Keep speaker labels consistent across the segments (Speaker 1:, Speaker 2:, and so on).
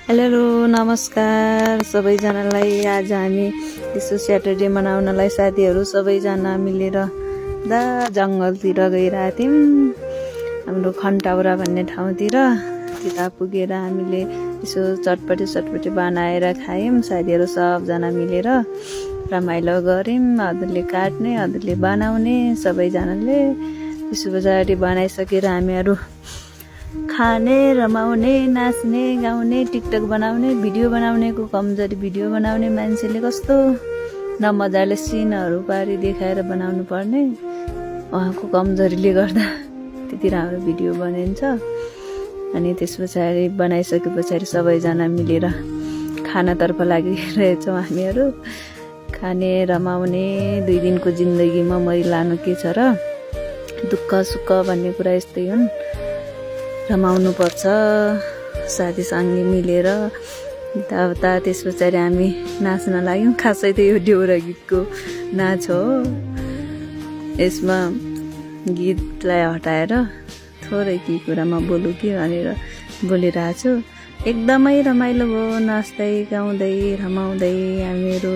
Speaker 1: Hello नमस्कार सबैजनालाई। आज हामी यसो स्याटरडे मनाउनलाई साथीहरू सबैजना मिलेर जङ्गलतिर गइरहेको थियौँ। हाम्रो खन्टाउरा भन्ने ठाउँतिर त्यता पुगेर हामीले यसो चटपटे बनाएर खायौँ। साथीहरू सबजना मिलेर रमाइलो गऱ्यौँ। अरूले काट्ने अरूले बनाउने सबैजनाले त्यसो पछाडि बनाइसकेर हामीहरू खाने रमाउने नाच्ने गाउने टिकटक बनाउने भिडियो बनाउनेको कमजोरी भिडियो बनाउने मान्छेले कस्तो नमजाले सिनहरू पारी देखाएर बनाउनु पर्ने उहाँको कमजोरीले गर्दा त्यति राम्रो भिडियो बनिन्छ। अनि त्यस पछाडि बनाइसके पछाडि सबैजना मिलेर खानातर्फ लागिरहेछौँ। हामीहरू खाने रमाउने 2 दिनको जिन्दगीमा मरि लानु के छ र, दुःख सुख भन्ने कुरा यस्तै हुन्। रमाउनु पर्छ साथीसँगै मिलेर। यताउता त्यस पछाडि हामी नाच्न लाग्यौँ। खासै त यो देउरा गीतको नाच हो। यसमा गीतलाई हटाएर थोरै के कुरामा बोलु कि भनेर बोलिरहेको छु। एकदमै रमाइलो भयो नाच्दै गाउँदै रमाउँदै। हामीहरू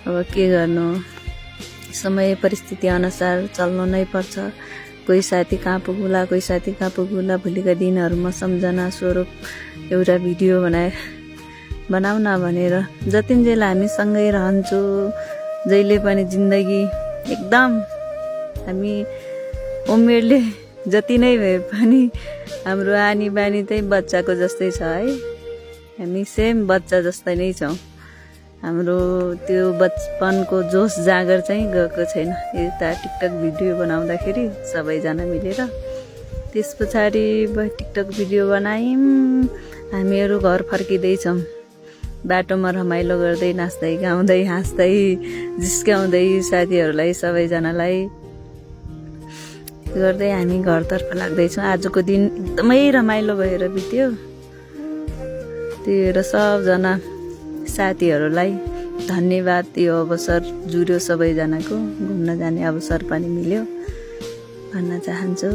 Speaker 1: अब के गर्नु, समय परिस्थिति अनुसार चल्नु नै पर्छ। कोही साथी कहाँ पुगुला, कोही साथी कहाँ पुगुला। भोलिका दिनहरूमा सम्झना स्वरूप एउटा भिडियो बनाउन भनेर जतिन्जेल हामी सँगै रहन्छु। जहिले पनि जिन्दगी एकदम हामी उमेरले जति नै भए पनि हाम्रो आनी बानी चाहिँ बच्चाको जस्तै छ है। हामी सेम बच्चा जस्तै नै छौँ। हाम्रो त्यो बचपनको जोस जागर चाहिँ गएको छैन। यता टिकटक भिडियो बनाउँदाखेरि सबैजना मिलेर त्यस पछाडि टिकटक भिडियो बनायौँ। हामीहरू घर फर्किँदैछौँ। बाटोमा रमाइलो गर्दै नाच्दै गाउँदै हाँस्दै जिस्काउँदै साथीहरूलाई सबैजनालाई गर्दै हामी घरतर्फ लाग्दैछौँ। आजको दिन एकदमै रमाइलो भएर बित्यो। त्यही भएर सबजना साथीहरूलाई धन्यवाद। यो अवसर जुर्यो सबैजनाको, घुम्न जाने अवसर पनि मिल्यो भन्न चाहन्छु।